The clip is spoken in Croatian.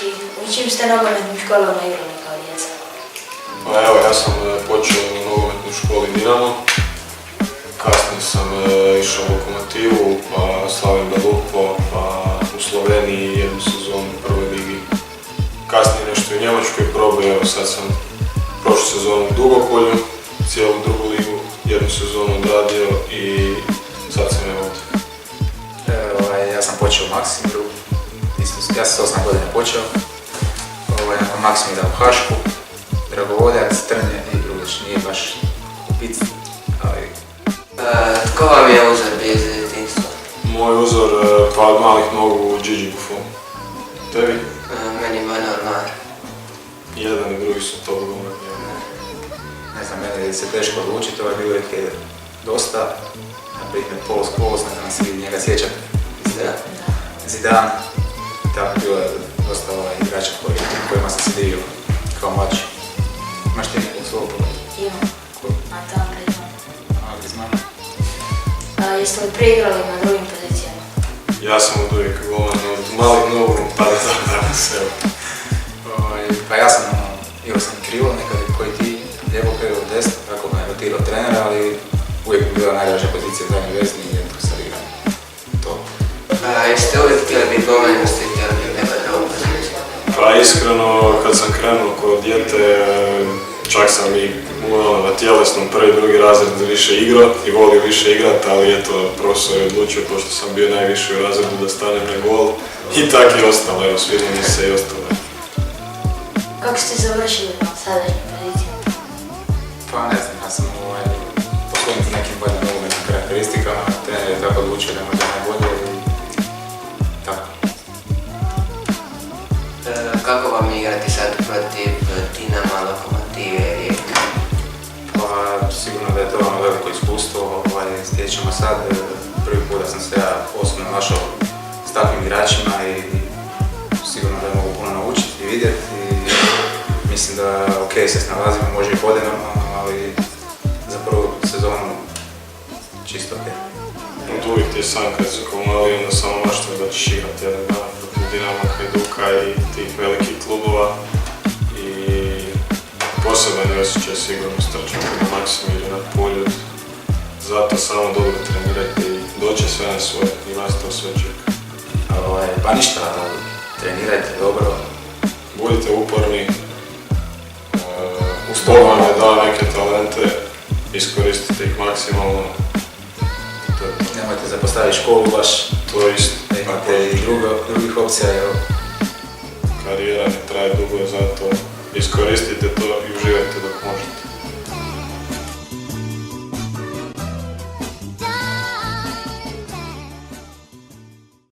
i u čim ste nogometnim školama igrali kao djeca? Pa evo, ja sam počeo u nogometnoj školi Dinamo. Kasnije sam išao u Lokomotivu, pa Slaven Belupo, pa u Sloveniji jednu sezonu u prvoj ligi. Kasnije nešto u Njemačkoj probao, evo sad sam prošlu sezonu u Dugopolju, cijelu drugu ligu, jednu sezonu odradio i sad sam evo ovdje. Ja sam počeo u Maksimiru, ja sam s 8 godina počeo. Nakon Maksimira u Hašku, Dragovoljac, Trnje i Grudeć, nije baš u pici, ali... Tko vam je uzor bio iz djetinjstva? Moj uzor pa od malih nogu Gigi Buffon. Tebi? Meni Manuel Neuer. Jedan i drugi su to govorili. Ne znam, meni se teško odlučiti, bilo ih je dosta. Na primjer, Paul Scholes, ne znam svi njega sjećate. Zidane. Tako bilo je dosta igrača kojima sam se divio kao mlađi. Imaš ti nekog svog pogleda? Imam. Antoine Griezmann. Griezmann. Jeste li preigrali na drugim pozicijama? Ja sam od uvijek govoran od malih nogu, pa da znam da se evo. Pa ja sam igrao sam krivo nekad koji ti, lijevo krivo desno, tako me je rotirao trener, ali uvijek bi bila najdraža pozicija zadnji vezni i jedno sad igram. To. Jeste uvijek htjeli biti golman ili ste htjeli biti neka druga pozicija? Pa iskreno, kad sam krenuo kod dijete, čak sam i na tjelesnom prvi, drugi razred više igrao i volio više igrat, ali eto, profesor je odlučio, pošto sam bio najviši u razredu, da stanem na gol i tak je ostalo, evo, sviđa mi se i ostalo. Kako ste završili na sadašnjoj poziciji? Pa ne znam, ja sam posljedniti nekim boljim nogometnim karakteristikama, trener je tako odlučio da možda najbolje i tako. Kako vam je igrati sad protiv Dinama, Lokomotive, Rijeka? Pa sigurno da je to veliko iskustvo, stječemo sad. Prvi put da sam se ja osobno našao s takvim igračima i sigurno da mogu puno naučiti i vidjeti. Mislim da se snalazimo, može i bolje normalno, ali za prvu sezonu čisto ok. Od uvijek ti je san kad si kao mali, onda samo maštao da ćeš igrati jedan dan protiv Dinama, Hajduka i tih velikih klubova. I poseban je osjećaj sigurno strčati na Maksimiru na polju. Zato samo dobro trenirajte i doće sve na svoje i vas to sve čeka. Pa ništa, trenirajte dobro. Budite uporni. Uz to vam je dao neke talente, iskoristite ih maksimalno. Nemojte zapostaviti školu baš, To je isto. da imate i drugih opcija. Karijera ne traje dugo, zato iskoristite to i uživajte dok možete.